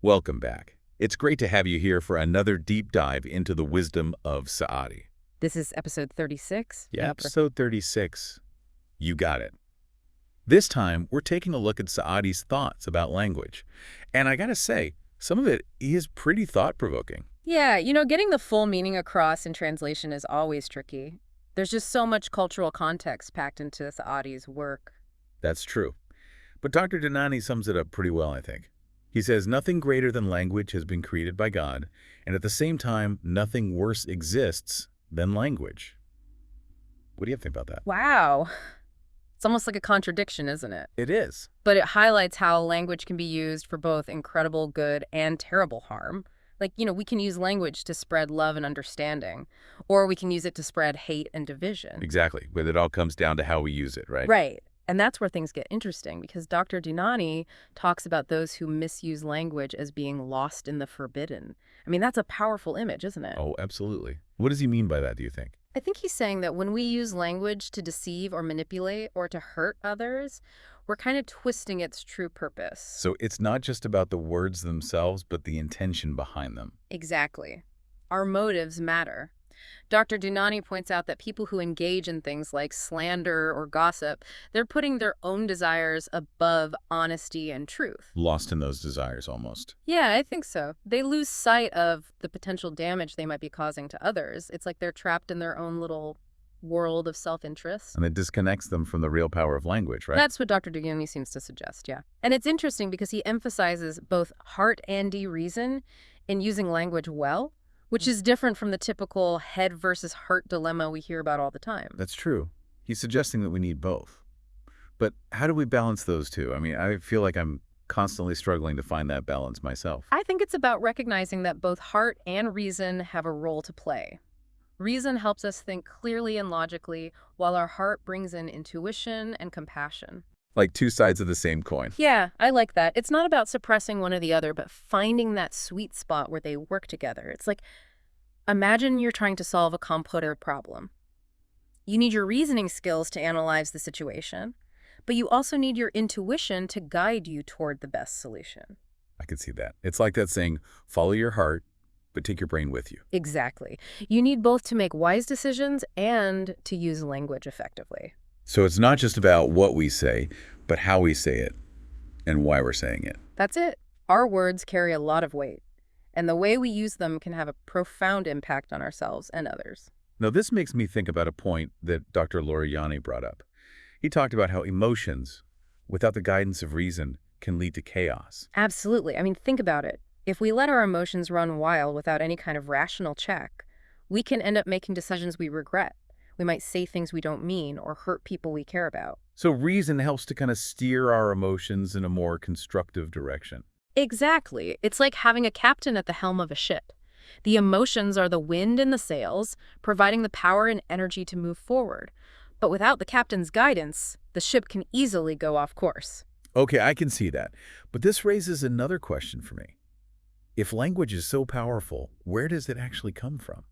Welcome back. It's great to have you here for another deep dive into the wisdom of Saadi. This is episode 36? Yeah, episode 36. You got it. This time, we're taking a look at Saadi's thoughts about language. And I gotta say, some of it is pretty thought-provoking. Yeah, getting the full meaning across in translation is always tricky. There's just so much cultural context packed into Saadi's work. That's true. But Dr. Dinani sums it up pretty well, I think. He says nothing greater than language has been created by God, and at the same time, nothing worse exists than language. What do you think about that? Wow. It's almost like a contradiction, isn't it? It is. But it highlights how language can be used for both incredible good and terrible harm. Like, we can use language to spread love and understanding, or we can use it to spread hate and division. Exactly. But it all comes down to how we use it, right? Right. And that's where things get interesting, because Dr. Dinani talks about those who misuse language as being lost in the forbidden. I mean, that's a powerful image, isn't it? Oh, absolutely. What does he mean by that, do you think? I think he's saying that when we use language to deceive or manipulate or to hurt others, we're kind of twisting its true purpose. So it's not just about the words themselves, but the intention behind them. Exactly. Our motives matter. Dr. Dinani points out that people who engage in things like slander or gossip, they're putting their own desires above honesty and truth. Lost in those desires, almost. Yeah, I think so. They lose sight of the potential damage they might be causing to others. It's like they're trapped in their own little world of self-interest. And it disconnects them from the real power of language, right? That's what Dr. Dinani seems to suggest, yeah. And it's interesting because he emphasizes both heart and reason in using language well, which is different from the typical head versus heart dilemma we hear about all the time. That's true. He's suggesting that we need both. But how do we balance those two? I mean, I feel like I'm constantly struggling to find that balance myself. I think it's about recognizing that both heart and reason have a role to play. Reason helps us think clearly and logically, while our heart brings in intuition and compassion. Like two sides of the same coin. Yeah, I like that. It's not about suppressing one or the other, but finding that sweet spot where they work together. It's like, imagine you're trying to solve a complex problem. You need your reasoning skills to analyze the situation, but you also need your intuition to guide you toward the best solution. I can see that. It's like that saying, follow your heart, but take your brain with you. Exactly. You need both to make wise decisions and to use language effectively. So it's not just about what we say, but how we say it and why we're saying it. That's it. Our words carry a lot of weight, and the way we use them can have a profound impact on ourselves and others. Now, this makes me think about a point that Dr. Larijani brought up. He talked about how emotions, without the guidance of reason, can lead to chaos. Absolutely. I mean, think about it. If we let our emotions run wild without any kind of rational check, we can end up making decisions we regret. We might say things we don't mean or hurt people we care about. So reason helps to kind of steer our emotions in a more constructive direction. Exactly. It's like having a captain at the helm of a ship. The emotions are the wind in the sails, providing the power and energy to move forward. But without the captain's guidance, the ship can easily go off course. Okay, I can see that. But this raises another question for me. If language is so powerful, where does it actually come from?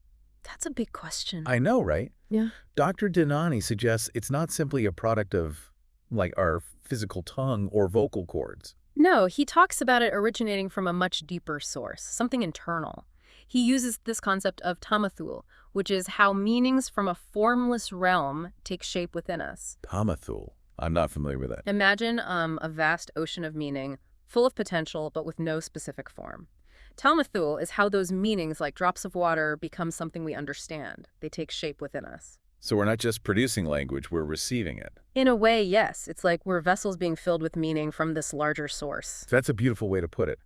That's a big question. I know, right? Yeah. Dr. Dinani suggests it's not simply a product of, like, our physical tongue or vocal cords. No, he talks about it originating from a much deeper source, something internal. He uses this concept of tamathul, which is how meanings from a formless realm take shape within us. Tamathul. I'm not familiar with that. Imagine a vast ocean of meaning, full of potential, but with no specific form. Tamathul is how those meanings, like drops of water, become something we understand. They take shape within us. So we're not just producing language, we're receiving it. In a way, yes. It's like we're vessels being filled with meaning from this larger source. That's a beautiful way to put it.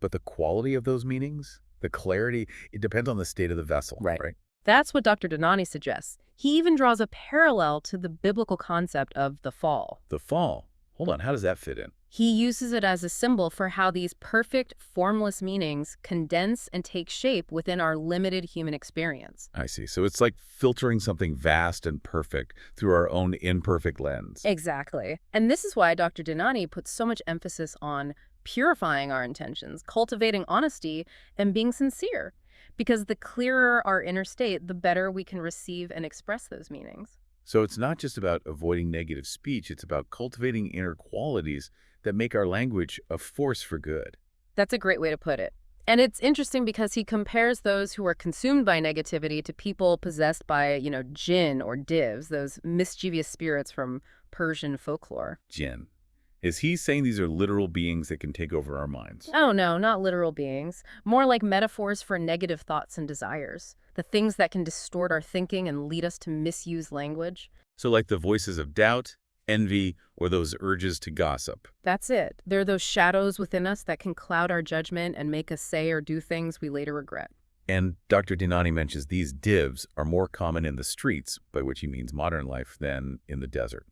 But the quality of those meanings, the clarity, it depends on the state of the vessel, right? That's what Dr. Dinani suggests. He even draws a parallel to the biblical concept of the fall. The fall? Hold on, how does that fit in? He uses it as a symbol for how these perfect, formless meanings condense and take shape within our limited human experience. I see. So it's like filtering something vast and perfect through our own imperfect lens. Exactly. And this is why Dr. Dinani puts so much emphasis on purifying our intentions, cultivating honesty, and being sincere. Because the clearer our inner state, the better we can receive and express those meanings. So it's not just about avoiding negative speech, it's about cultivating inner qualities that make our language a force for good. That's a great way to put it. And it's interesting because he compares those who are consumed by negativity to people possessed by, jinn or divs, those mischievous spirits from Persian folklore. Jinn. Is he saying these are literal beings that can take over our minds? Oh, no, not literal beings. More like metaphors for negative thoughts and desires. The things that can distort our thinking and lead us to misuse language. So like the voices of doubt, envy, or those urges to gossip. That's it. They're those shadows within us that can cloud our judgment and make us say or do things we later regret. And Dr. Dinani mentions these divs are more common in the streets, by which he means modern life, than in the desert,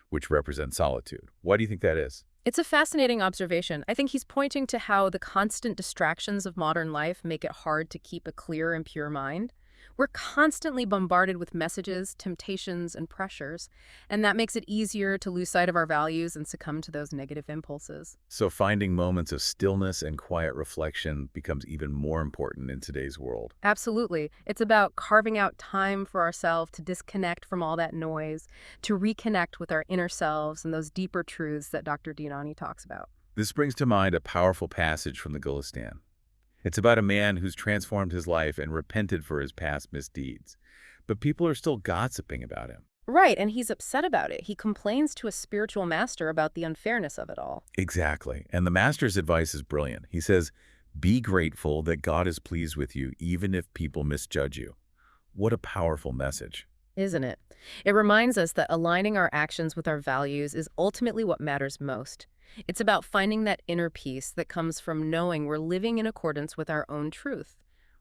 which represents solitude. Why do you think that is? It's a fascinating observation. I think he's pointing to how the constant distractions of modern life make it hard to keep a clear and pure mind. We're constantly bombarded with messages, temptations, and pressures, and that makes it easier to lose sight of our values and succumb to those negative impulses. So finding moments of stillness and quiet reflection becomes even more important in today's world. Absolutely. It's about carving out time for ourselves to disconnect from all that noise, to reconnect with our inner selves and those deeper truths that Dr. Dinani talks about. This brings to mind a powerful passage from the Gulistan. It's about a man who's transformed his life and repented for his past misdeeds. But people are still gossiping about him. Right, and he's upset about it. He complains to a spiritual master about the unfairness of it all. Exactly. And the master's advice is brilliant. He says, be grateful that God is pleased with you, even if people misjudge you. What a powerful message. Isn't it? It reminds us that aligning our actions with our values is ultimately what matters most. It's about finding that inner peace that comes from knowing we're living in accordance with our own truth,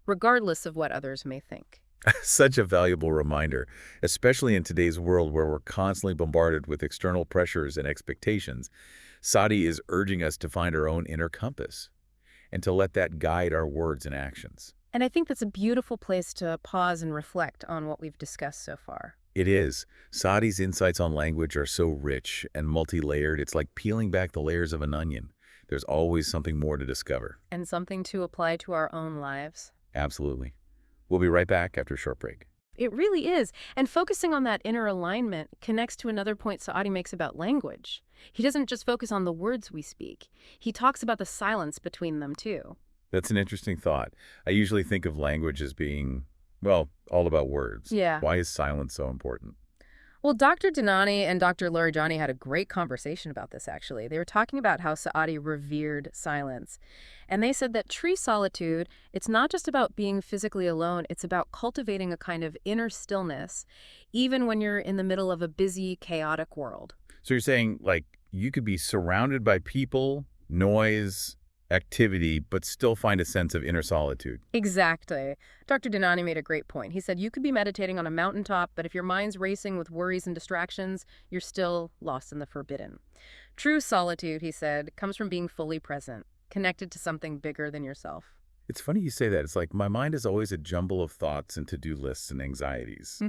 regardless of what others may think. Such a valuable reminder, especially in today's world where we're constantly bombarded with external pressures and expectations. Saadi is urging us to find our own inner compass and to let that guide our words and actions. And I think that's a beautiful place to pause and reflect on what we've discussed so far. It is. Saadi's insights on language are so rich and multi-layered, it's like peeling back the layers of an onion. There's always something more to discover. And something to apply to our own lives. Absolutely. We'll be right back after a short break. It really is. And focusing on that inner alignment connects to another point Saadi makes about language. He doesn't just focus on the words we speak. He talks about the silence between them, too. That's an interesting thought. I usually think of language as being, well, all about words. Yeah. Why is silence so important? Well, Dr. Dinani and Dr. Larijani had a great conversation about this, actually. They were talking about how Saadi revered silence. And they said that true solitude, it's not just about being physically alone, it's about cultivating a kind of inner stillness, even when you're in the middle of a busy, chaotic world. So you're saying, like, you could be surrounded by people, noise, activity, but still find a sense of inner solitude. Exactly. Dr. Dinani made a great point. He said you could be meditating on a mountaintop, but if your mind's racing with worries and distractions, you're still lost in the forbidden. True solitude, he said, comes from being fully present, connected to something bigger than yourself. It's funny you say that. It's like my mind is always a jumble of thoughts and to-do lists and anxieties.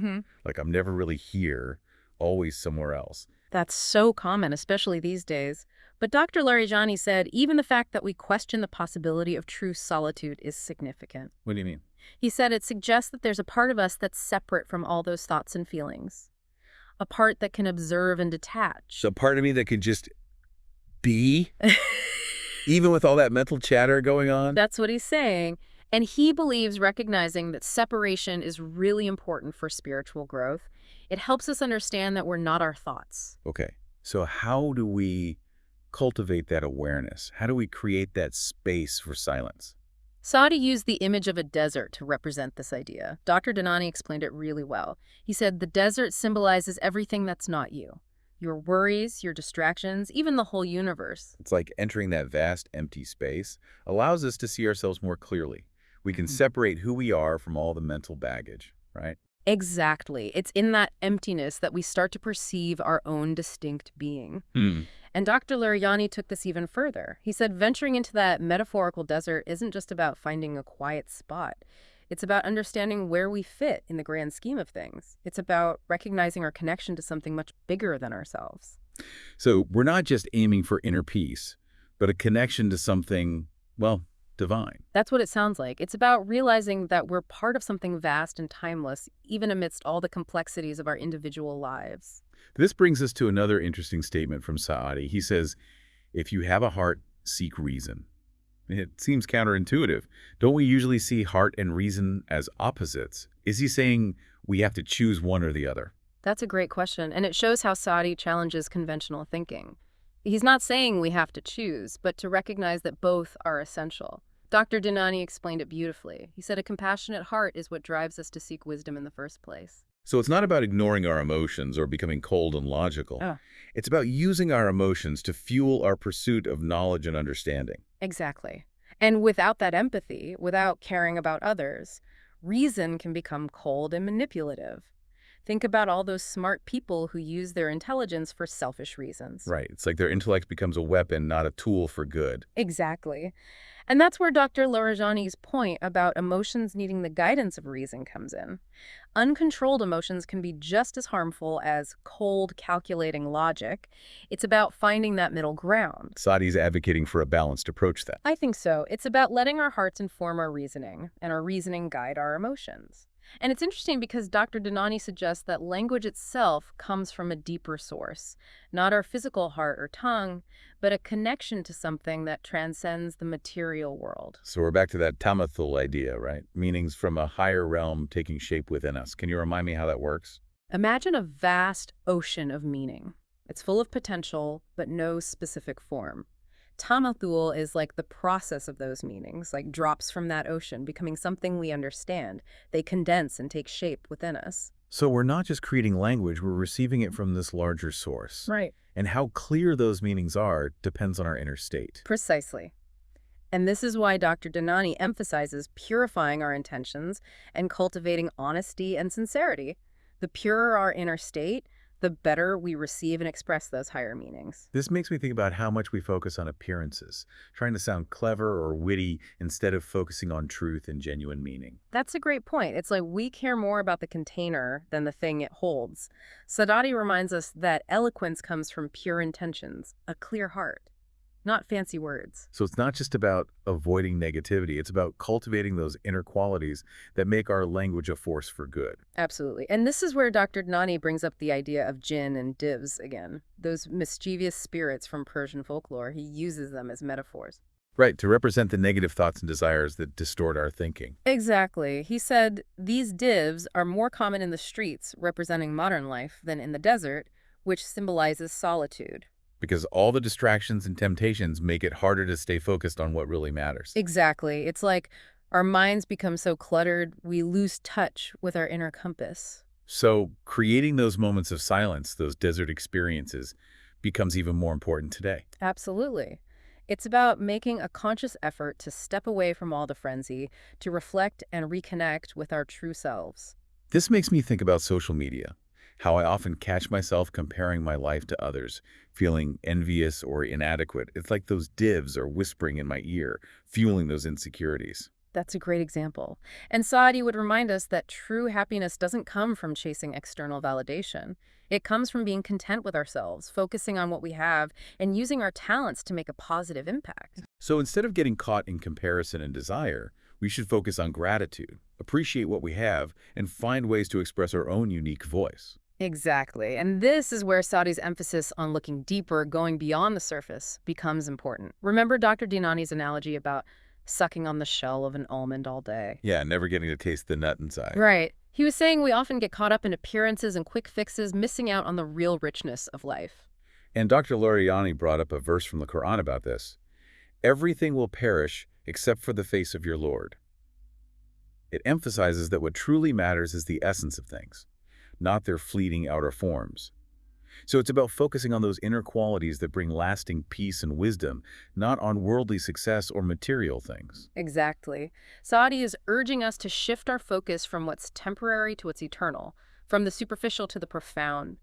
Like I'm never really here, always somewhere else. That's so common, especially these days. But Dr. Larijani said even the fact that we question the possibility of true solitude is significant. What do you mean? He said it suggests that there's a part of us that's separate from all those thoughts and feelings. A part that can observe and detach. So part of me that can just be, even with all that mental chatter going on? That's what he's saying. And he believes recognizing that separation is really important for spiritual growth. It helps us understand that we're not our thoughts. Okay. So how do we cultivate that awareness? How do we create that space for silence? Saadi used the image of a desert to represent this idea. Dr. Dinani explained it really well. He said the desert symbolizes everything that's not you. Your worries, your distractions, even the whole universe. It's like entering that vast, empty space allows us to see ourselves more clearly. We can separate who we are from all the mental baggage, right? Exactly. It's in that emptiness that we start to perceive our own distinct being. And Dr. Larijani took this even further. He said venturing into that metaphorical desert isn't just about finding a quiet spot. It's about understanding where we fit in the grand scheme of things. It's about recognizing our connection to something much bigger than ourselves. So we're not just aiming for inner peace, but a connection to something, well, divine. That's what it sounds like. It's about realizing that we're part of something vast and timeless, even amidst all the complexities of our individual lives. This brings us to another interesting statement from Saadi. He says, if you have a heart, seek reason. It seems counterintuitive. Don't we usually see heart and reason as opposites? Is he saying we have to choose one or the other? That's a great question, and it shows how Saadi challenges conventional thinking. He's not saying we have to choose, but to recognize that both are essential. Dr. Dinani explained it beautifully. He said a compassionate heart is what drives us to seek wisdom in the first place. So it's not about ignoring our emotions or becoming cold and logical. Oh. It's about using our emotions to fuel our pursuit of knowledge and understanding. Exactly. And without that empathy, without caring about others, reason can become cold and manipulative. Think about all those smart people who use their intelligence for selfish reasons. Right. It's like their intellect becomes a weapon, not a tool for good. Exactly. And that's where Dr. Larijani's point about emotions needing the guidance of reason comes in. Uncontrolled emotions can be just as harmful as cold, calculating logic. It's about finding that middle ground. Saadi's advocating for a balanced approach then. I think so. It's about letting our hearts inform our reasoning, and our reasoning guide our emotions. And it's interesting because Dr. Dinani suggests that language itself comes from a deeper source, not our physical heart or tongue, but a connection to something that transcends the material world. So we're back to that tamathul idea, right? Meanings from a higher realm taking shape within us. Can you remind me how that works? Imagine a vast ocean of meaning. It's full of potential, but no specific form. Tamathul is like the process of those meanings, like drops from that ocean, becoming something we understand. They condense and take shape within us. So we're not just creating language, we're receiving it from this larger source. Right. And how clear those meanings are depends on our inner state. Precisely. And this is why Dr. Dinani emphasizes purifying our intentions and cultivating honesty and sincerity. The purer our inner state, the better we receive and express those higher meanings. This makes me think about how much we focus on appearances, trying to sound clever or witty instead of focusing on truth and genuine meaning. That's a great point. It's like we care more about the container than the thing it holds. Saadi reminds us that eloquence comes from pure intentions, a clear heart, not fancy words. So it's not just about avoiding negativity, it's about cultivating those inner qualities that make our language a force for good. Absolutely. And this is where Dr. Dinani brings up the idea of jinn and divs again. Those mischievous spirits from Persian folklore, he uses them as metaphors. Right, to represent the negative thoughts and desires that distort our thinking. Exactly. He said these divs are more common in the streets, representing modern life, than in the desert, which symbolizes solitude. Because all the distractions and temptations make it harder to stay focused on what really matters. Exactly. It's like our minds become so cluttered, we lose touch with our inner compass. So creating those moments of silence, those desert experiences, becomes even more important today. Absolutely. It's about making a conscious effort to step away from all the frenzy, to reflect and reconnect with our true selves. This makes me think about social media, how I often catch myself comparing my life to others, feeling envious or inadequate. It's like those divs are whispering in my ear, fueling those insecurities. That's a great example. And Saadi would remind us that true happiness doesn't come from chasing external validation. It comes from being content with ourselves, focusing on what we have, and using our talents to make a positive impact. So instead of getting caught in comparison and desire, we should focus on gratitude, appreciate what we have, and find ways to express our own unique voice. Exactly. And this is where Saadi's emphasis on looking deeper, going beyond the surface, becomes important. Remember Dr. Dinani's analogy about sucking on the shell of an almond all day? Yeah, never getting to taste the nut inside. Right. He was saying we often get caught up in appearances and quick fixes, missing out on the real richness of life. And Dr. Larijani brought up a verse from the Quran about this. Everything will perish except for the face of your Lord. It emphasizes that what truly matters is the essence of things, not their fleeting outer forms. So it's about focusing on those inner qualities that bring lasting peace and wisdom, not on worldly success or material things. Exactly. Saadi is urging us to shift our focus from what's temporary to what's eternal, from the superficial to the profound.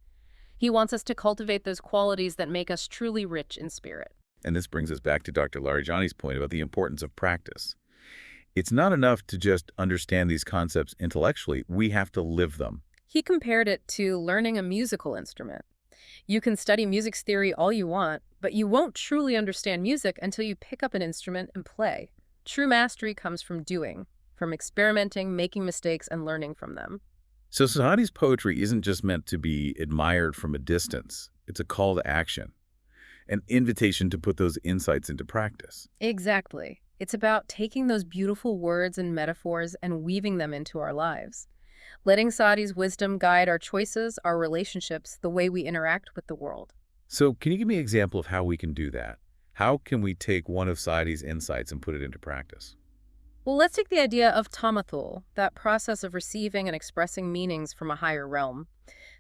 He wants us to cultivate those qualities that make us truly rich in spirit. And this brings us back to Dr. Larijani's point about the importance of practice. It's not enough to just understand these concepts intellectually, we have to live them. He compared it to learning a musical instrument. You can study music theory all you want, but you won't truly understand music until you pick up an instrument and play. True mastery comes from doing, from experimenting, making mistakes, and learning from them. So Saadi's poetry isn't just meant to be admired from a distance. It's a call to action, an invitation to put those insights into practice. Exactly. It's about taking those beautiful words and metaphors and weaving them into our lives. Letting Saadi's wisdom guide our choices, our relationships, the way we interact with the world. So can you give me an example of how we can do that? How can we take one of Saadi's insights and put it into practice? Well, let's take the idea of tamathul, that process of receiving and expressing meanings from a higher realm.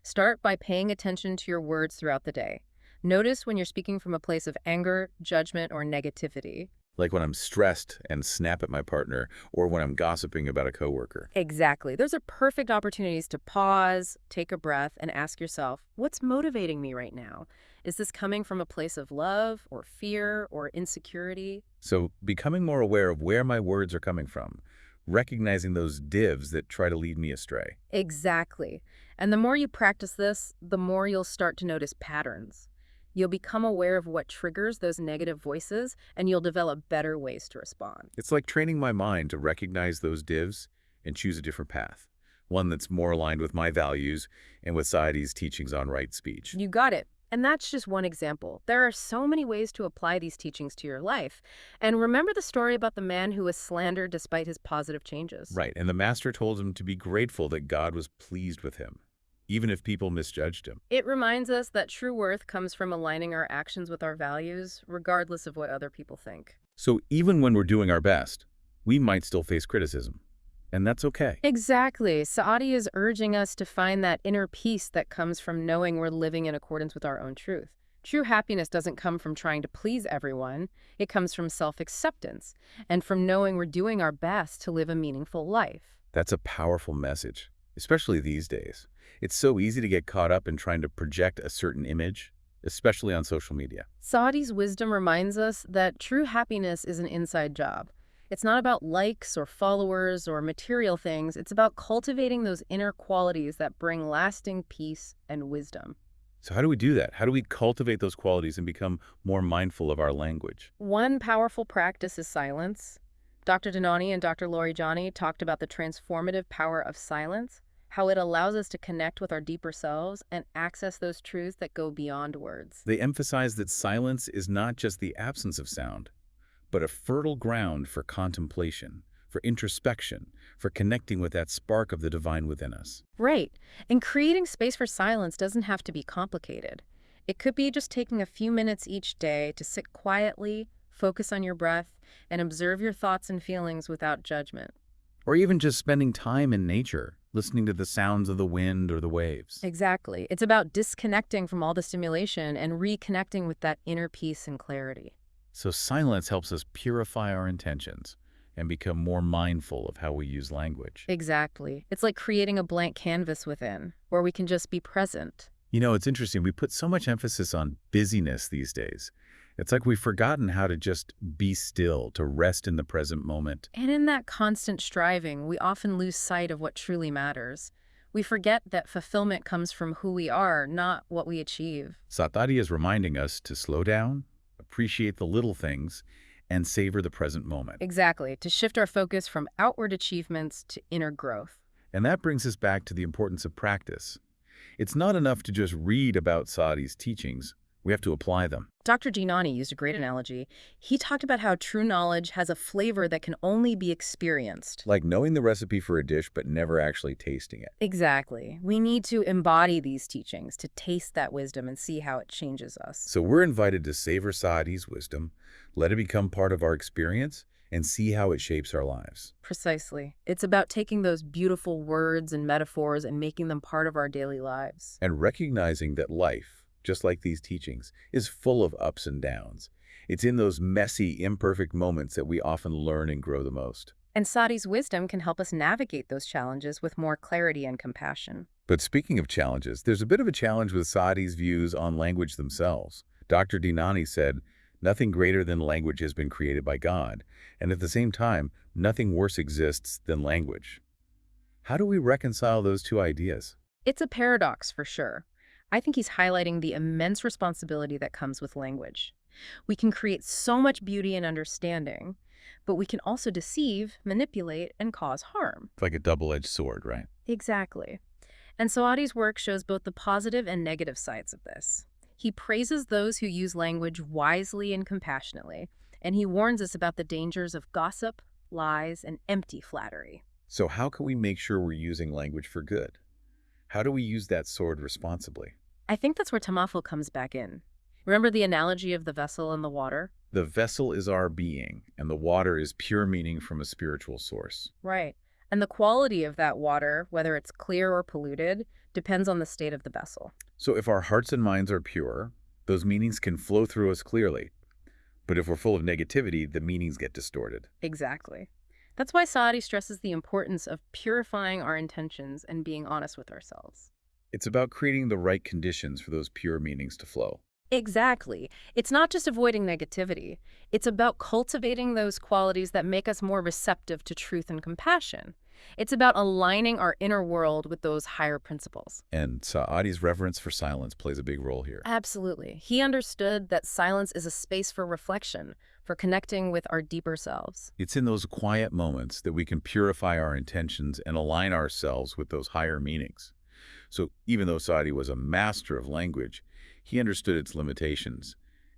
Start by paying attention to your words throughout the day. Notice when you're speaking from a place of anger, judgment, or negativity. Like when I'm stressed and snap at my partner, or when I'm gossiping about a coworker. Exactly. Those are perfect opportunities to pause, take a breath, and ask yourself, what's motivating me right now? Is this coming from a place of love or fear or insecurity? So becoming more aware of where my words are coming from, recognizing those divs that try to lead me astray. Exactly. And the more you practice this, the more you'll start to notice patterns. You'll become aware of what triggers those negative voices, and you'll develop better ways to respond. It's like training my mind to recognize those divs and choose a different path, one that's more aligned with my values and with Saadi's teachings on right speech. You got it. And that's just one example. There are so many ways to apply these teachings to your life. And remember the story about the man who was slandered despite his positive changes. Right, and the master told him to be grateful that God was pleased with him, even if people misjudged him. It reminds us that true worth comes from aligning our actions with our values, regardless of what other people think. So even when we're doing our best, we might still face criticism. And that's okay. Exactly. Saadi is urging us to find that inner peace that comes from knowing we're living in accordance with our own truth. True happiness doesn't come from trying to please everyone. It comes from self-acceptance and from knowing we're doing our best to live a meaningful life. That's a powerful message, especially these days. It's so easy to get caught up in trying to project a certain image, especially on social media. Saadi's wisdom reminds us that true happiness is an inside job. It's not about likes or followers or material things. It's about cultivating those inner qualities that bring lasting peace and wisdom. So how do we do that? How do we cultivate those qualities and become more mindful of our language? One powerful practice is silence. Dr. Dinani and Dr. Larijani talked about the transformative power of silence, how it allows us to connect with our deeper selves and access those truths that go beyond words. They emphasize that silence is not just the absence of sound, but a fertile ground for contemplation, for introspection, for connecting with that spark of the divine within us. Right. And creating space for silence doesn't have to be complicated. It could be just taking a few minutes each day to sit quietly, focus on your breath, and observe your thoughts and feelings without judgment. Or even just spending time in nature, listening to the sounds of the wind or the waves. Exactly. It's about disconnecting from all the stimulation and reconnecting with that inner peace and clarity. So silence helps us purify our intentions and become more mindful of how we use language. Exactly. It's like creating a blank canvas within, where we can just be present. You know, it's interesting. We put so much emphasis on busyness these days. It's like we've forgotten how to just be still, to rest in the present moment. And in that constant striving, we often lose sight of what truly matters. We forget that fulfillment comes from who we are, not what we achieve. Saadi is reminding us to slow down, appreciate the little things, and savor the present moment. Exactly, to shift our focus from outward achievements to inner growth. And that brings us back to the importance of practice. It's not enough to just read about Saadi's teachings. We have to apply them. Dr. Dinani used a great analogy. He talked about how true knowledge has a flavor that can only be experienced. Like knowing the recipe for a dish but never actually tasting it. Exactly. We need to embody these teachings, to taste that wisdom and see how it changes us. So we're invited to savor Saadi's wisdom, let it become part of our experience, and see how it shapes our lives. Precisely. It's about taking those beautiful words and metaphors and making them part of our daily lives. And recognizing that life, just like these teachings, is full of ups and downs. It's in those messy, imperfect moments that we often learn and grow the most. And Saadi's wisdom can help us navigate those challenges with more clarity and compassion. But speaking of challenges, there's a bit of a challenge with Saadi's views on language themselves. Dr. Dinani said, "Nothing greater than language has been created by God, and at the same time, nothing worse exists than language." How do we reconcile those two ideas? It's a paradox for sure. I think he's highlighting the immense responsibility that comes with language. We can create so much beauty and understanding, but we can also deceive, manipulate, and cause harm. It's like a double-edged sword, right? Exactly. And Saadi's work shows both the positive and negative sides of this. He praises those who use language wisely and compassionately, And he warns us about the dangers of gossip, lies, and empty flattery. So how can we make sure we're using language for good? How do we use that sword responsibly? I think that's where Tamaful comes back in. Remember the analogy of the vessel and the water? The vessel is our being, and the water is pure meaning from a spiritual source. Right. And the quality of that water, whether it's clear or polluted, depends on the state of the vessel. So if our hearts and minds are pure, those meanings can flow through us clearly. But if we're full of negativity, the meanings get distorted. Exactly. That's why Saadi stresses the importance of purifying our intentions and being honest with ourselves. It's about creating the right conditions for those pure meanings to flow. Exactly. It's not just avoiding negativity. It's about cultivating those qualities that make us more receptive to truth and compassion. It's about aligning our inner world with those higher principles. And Saadi's reverence for silence plays a big role here. Absolutely. He understood that silence is a space for reflection, for connecting with our deeper selves. It's in those quiet moments that we can purify our intentions and align ourselves with those higher meanings. So even though Saadi was a master of language, he understood its limitations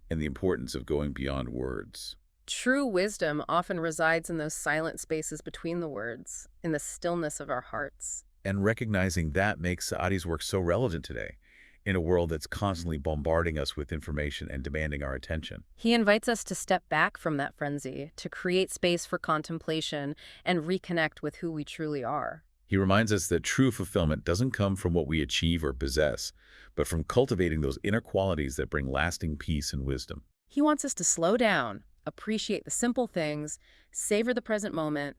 and the importance of going beyond words. True wisdom often resides in those silent spaces between the words, in the stillness of our hearts. And recognizing that makes Saadi's work so relevant today, in a world that's constantly bombarding us with information and demanding our attention. He invites us to step back from that frenzy, to create space for contemplation and reconnect with who we truly are. He reminds us that true fulfillment doesn't come from what we achieve or possess, but from cultivating those inner qualities that bring lasting peace and wisdom. He wants us to slow down, appreciate the simple things, savor the present moment,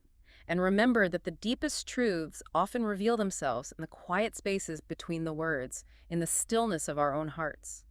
and remember that the deepest truths often reveal themselves in the quiet spaces between the words, in the stillness of our own hearts.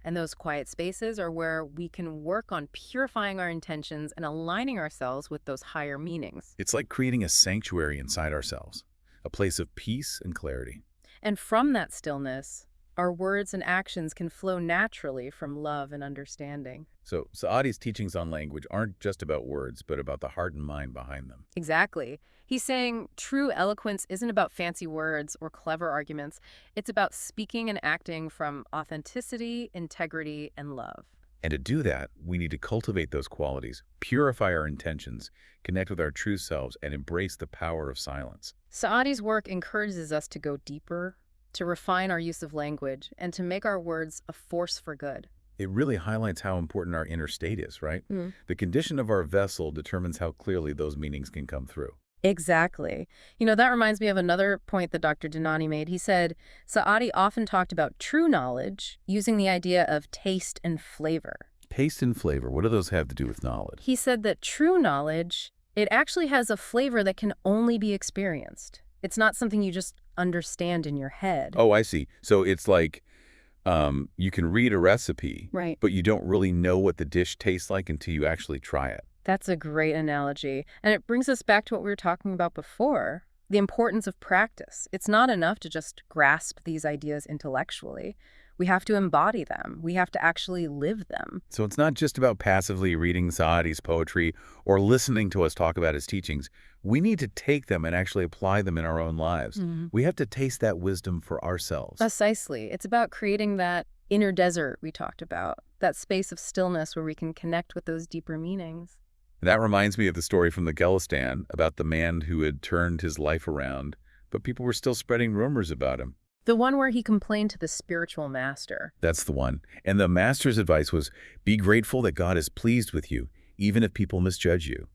And those quiet spaces are where we can work on purifying our intentions and aligning ourselves with those higher meanings. It's like creating a sanctuary inside ourselves, a place of peace and clarity. And from that stillness, our words and actions can flow naturally from love and understanding. So Saadi's teachings on language aren't just about words, but about the heart and mind behind them. Exactly. He's saying true eloquence isn't about fancy words or clever arguments. It's about speaking and acting from authenticity, integrity, and love. And to do that, we need to cultivate those qualities, purify our intentions, connect with our true selves, and embrace the power of silence. Saadi's work encourages us to go deeper, to refine our use of language, and to make our words a force for good. It really highlights how important our inner state is, right? Mm. The condition of our vessel determines how clearly those meanings can come through. Exactly. That reminds me of another point that Dr. Dinani made. He said, Saadi often talked about true knowledge using the idea of taste and flavor. Taste and flavor, what do those have to do with knowledge? He said that true knowledge, it actually has a flavor that can only be experienced. It's not something you just understand in your head. Oh, I see. So it's like you can read a recipe, Right. but you don't really know what the dish tastes like until you actually try it. That's a great analogy. And it brings us back to what we were talking about before, the importance of practice. It's not enough to just grasp these ideas intellectually. We have to embody them. We have to actually live them. So it's not just about passively reading Saadi's poetry or listening to us talk about his teachings. We need to take them and actually apply them in our own lives. Mm-hmm. We have to taste that wisdom for ourselves. Precisely. It's about creating that inner desert we talked about, that space of stillness where we can connect with those deeper meanings. That reminds me of the story from the Gulistan about the man who had turned his life around, but people were still spreading rumors about him. The one where he complained to the spiritual master. That's the one. And the master's advice was, be grateful that God is pleased with you, even if people misjudge you.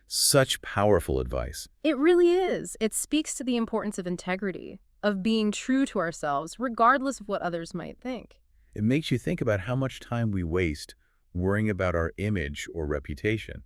Such powerful advice. It really is. It speaks to the importance of integrity, of being true to ourselves, regardless of what others might think. It makes you think about how much time we waste worrying about our image or reputation.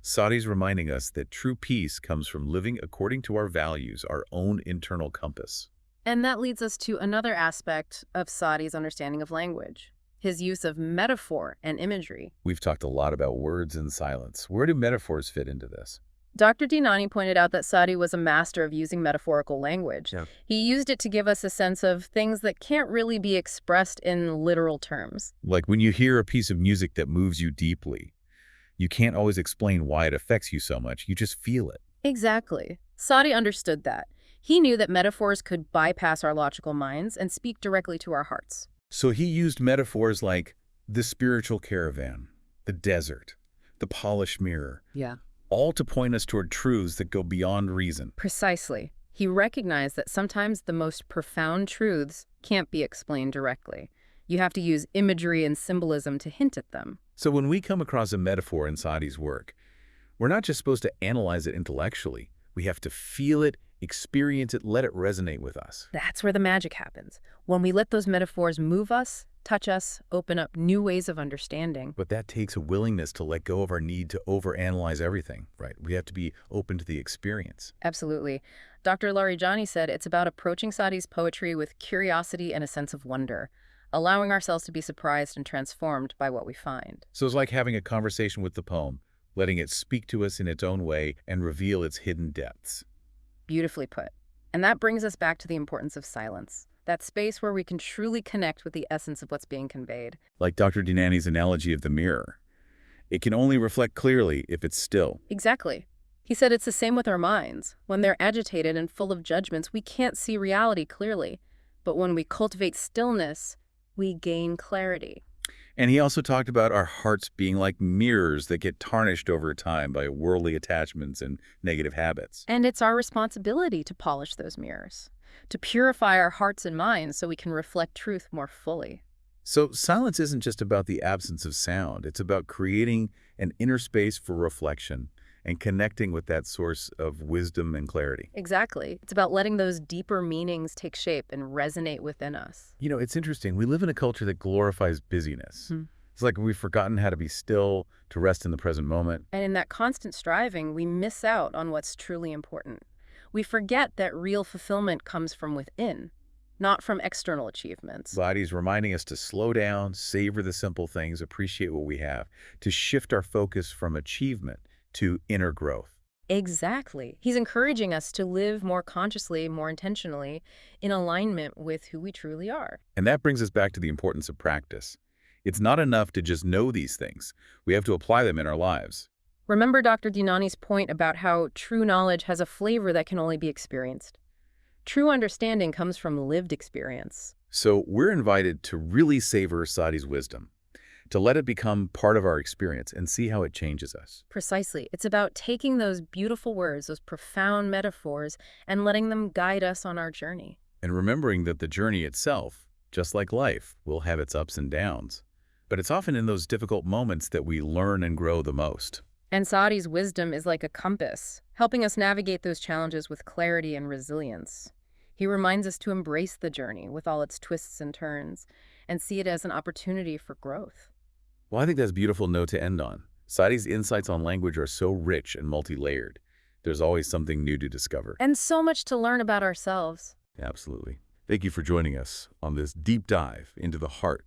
Saadi's reminding us that true peace comes from living according to our values, our own internal compass. And that leads us to another aspect of Saadi's understanding of language, his use of metaphor and imagery. We've talked a lot about words and silence. Where do metaphors fit into this? Dr. Dinani pointed out that Saadi was a master of using metaphorical language. Yeah. He used it to give us a sense of things that can't really be expressed in literal terms. Like when you hear a piece of music that moves you deeply, you can't always explain why it affects you so much. You just feel it. Exactly. Saadi understood that. He knew that metaphors could bypass our logical minds and speak directly to our hearts. So he used metaphors like the spiritual caravan, the desert, the polished mirror, Yeah. all to point us toward truths that go beyond reason. Precisely. He recognized that sometimes the most profound truths can't be explained directly. You have to use imagery and symbolism to hint at them. So when we come across a metaphor in Saadi's work, we're not just supposed to analyze it intellectually. We have to feel it, experience it, let it resonate with us. That's where the magic happens. When we let those metaphors move us, touch us, open up new ways of understanding. But that takes a willingness to let go of our need to overanalyze everything, right? We have to be open to the experience. Absolutely. Dr. Larijani said it's about approaching Saadi's poetry with curiosity and a sense of wonder, allowing ourselves to be surprised and transformed by what we find. So it's like having a conversation with the poem, letting it speak to us in its own way and reveal its hidden depths. Beautifully put. And that brings us back to the importance of silence, that space where we can truly connect with the essence of what's being conveyed. Like Dr. Dinani's analogy of the mirror. It can only reflect clearly if it's still. Exactly. He said it's the same with our minds. When they're agitated and full of judgments, we can't see reality clearly. But when we cultivate stillness, we gain clarity. And he also talked about our hearts being like mirrors that get tarnished over time by worldly attachments and negative habits. And it's our responsibility to polish those mirrors, to purify our hearts and minds so we can reflect truth more fully. So silence isn't just about the absence of sound. It's about creating an inner space for reflection and connecting with that source of wisdom and clarity. Exactly. It's about letting those deeper meanings take shape and resonate within us. You know, it's interesting. We live in a culture that glorifies busyness. It's like we've forgotten how to be still, to rest in the present moment. And in that constant striving, we miss out on what's truly important. We forget that real fulfillment comes from within, not from external achievements. Saadi's reminding us to slow down, savor the simple things, appreciate what we have, to shift our focus from achievement to inner growth. Exactly. He's encouraging us to live more consciously, more intentionally, in alignment with who we truly are. And that brings us back to the importance of practice. It's not enough to just know these things. We have to apply them in our lives. Remember Dr. Dinani's point about how true knowledge has a flavor that can only be experienced. True understanding comes from lived experience. So we're invited to really savor Saadi's wisdom, to let it become part of our experience and see how it changes us. Precisely. It's about taking those beautiful words, those profound metaphors, and letting them guide us on our journey. And remembering that the journey itself, just like life, will have its ups and downs. But it's often in those difficult moments that we learn and grow the most. And Saadi's wisdom is like a compass, helping us navigate those challenges with clarity and resilience. He reminds us to embrace the journey with all its twists and turns and see it as an opportunity for growth. Well, I think that's a beautiful note to end on. Saadi's insights on language are so rich and multi-layered. There's always something new to discover. And so much to learn about ourselves. Absolutely. Thank you for joining us on this deep dive into the heart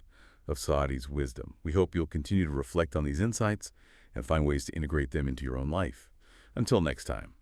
of Saadi's wisdom. We hope you'll continue to reflect on these insights and find ways to integrate them into your own life. Until next time.